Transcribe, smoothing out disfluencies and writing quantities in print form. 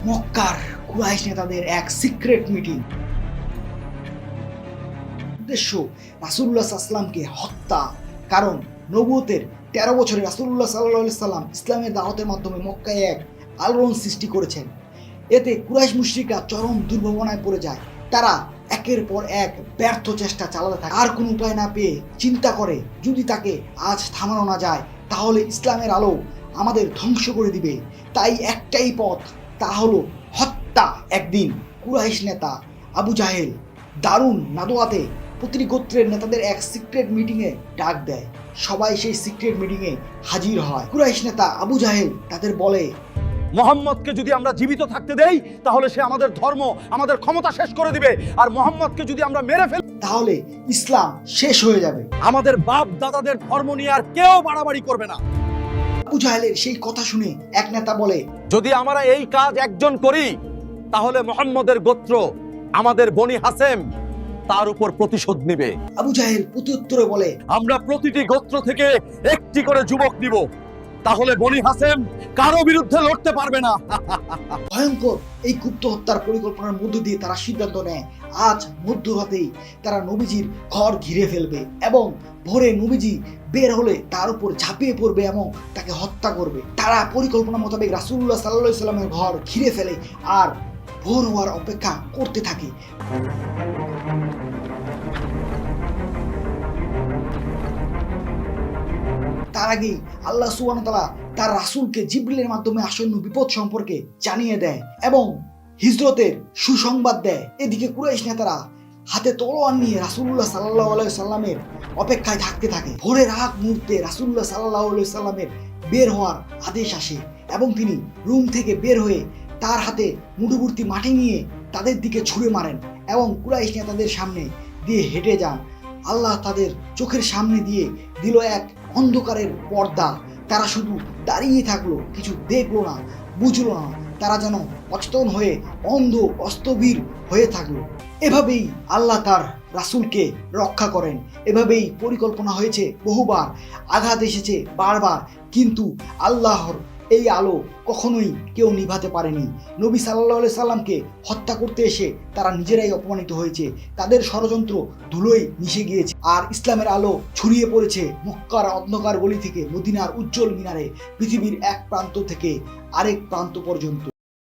মক্কার কুরাইশ নেতাদের এক সিক্রেট মিটিং। উদ্দেশ্য রাসূলুল্লাহ সাল্লাল্লাহু আলাইহি ওয়াসাল্লামকে হত্যা। কারণ নবুয়তের 13 বছরে রাসূলুল্লাহ সাল্লাল্লাহু আলাইহি ওয়াসাল্লাম ইসলামের দাওয়াতের মাধ্যমে মক্কায় এক আলোড়ন সৃষ্টি করেছেন। এতে কুরাইশ মুশরিকরা চরম দুর্ভাবনায় পড়ে যায়। তারা একের পর এক ব্যর্থ চেষ্টা চালাতে থাকে। আর কোনো উপায় না পেয়ে চিন্তা করে, যদি তাকে আজ থামানো না যায় তাহলে ইসলামের আলো আমাদের ধ্বংস করে দিবে। তাই একটাই পথ, তা হলো হত্যা। একদিন কুরাইশ নেতা আবু জাহেল দারুন নাদোয়াতে প্রতিটি গোত্রের নেতাদের এক সিক্রেট মিটিংয়ে ডাক দেয়। সবাই সেই সিক্রেট মিটিংয়ে হাজির হয়। কুরাইশ নেতা আবু জাহেল তাদের বলে, মোহাম্মদকে যদি আমরা জীবিত থাকতে দেই তাহলে সে আমাদের ধর্ম, আমাদের ক্ষমতা শেষ করে দিবে। আর মোহাম্মদকে যদি আমরা মেরে ফেলি তাহলে ইসলাম শেষ হয়ে যাবে। আমাদের বাপ দাদাদের ধর্ম নিয়ে আর কেউ বাড়াবাড়ি করবে না। আবু জাহেলের সেই কথা শুনে এক নেতা বলে, যদি আমরা এই কাজ একজন করি তাহলে মোহাম্মদের গোত্র আমাদের বনি হাসেম তার উপর প্রতিশোধ নিবে। আবু জাহেল প্রত্যুত্তরে বলে, আমরা প্রতিটি গোত্র থেকে একটি করে যুবক নিব, তাহলে বনি হাসেম কারো বিরুদ্ধে লড়তে পারবে না। ভয়ঙ্কর এই গুপ্ত হত্যার পরিকল্পনার মধ্য দিয়ে তারা সিদ্ধান্ত নেয় আজ মধ্যরাতেই তারা নবীজির ঘর ঘিরে ফেলবে এবং ভোরে নবীজি বের হলে তার উপর ঝাঁপিয়ে পড়বে এবং তাকে হত্যা করবে। তারা পরিকল্পনা মোতাবেক রাসূলুল্লাহ সাল্লাল্লাহু আলাইহি ওয়াসাল্লামের ঘর ঘিরে ফেলে আর ভোর হওয়ার অপেক্ষা করতে থাকে। তার আগেই আল্লাহ সুবহানাহু ওয়া তাআলা তার রাসূলকে জিবরিলের মাধ্যমে আসন্ন বিপদ সম্পর্কে জানিয়ে দেয় এবং হিজরতের সুসংবাদ দেয়। এদিকে কুরাইশ নেতারা হাতে তলোয়ার নিয়ে রাসূলুল্লাহ সাল্লাল্লাহু আলাইহি সাল্লামের অপেক্ষায় থাকতে থাকে। ভোরের আগ মুহূর্তে রাসূলুল্লাহ সাল্লাল্লাহু আলাইহি সাল্লামের বের হওয়ার আদেশ আসে এবং তিনি রুম থেকে বের হয়ে তার হাতে মুঠোভর্তি মাটি নিয়ে তাদের দিকে ছুঁড়ে মারেন এবং কুরাইশ নেতাদের সামনে দিয়ে হেঁটে যান। আল্লাহ তাদের চোখের সামনে দিয়ে দিল এক অন্ধকারের পর্দা। তারা শুধু দাঁড়িয়ে থাকলো, কিছু দেখলো না, বুঝলো না। তারা যেন অচেতন হয়ে অন্ধ অস্তবীর হয়ে থাকলো। এভাবেই আল্লাহ তার রাসূলকে রক্ষা করেন। এভাবেই পরিকল্পনা হয়েছে বহুবার, আঘাত এসেছে বারবার, কিন্তু আল্লাহর এই আলো কখনোই কেউ নিভাতে পারেনি। নবী সাল্লাল্লাহু আলাইহি সাল্লামকে হত্যা করতে এসে তারা নিজেরাই অপমানিত হয়েছে। তাদের ষড়যন্ত্র ধুলোয় মিশে গিয়েছে আর ইসলামের আলো ছড়িয়ে পড়েছে মক্কার অন্ধকার গলি থেকে মদিনার উজ্জ্বল মিনারে, পৃথিবীর এক প্রান্ত থেকে আরেক প্রান্ত পর্যন্ত।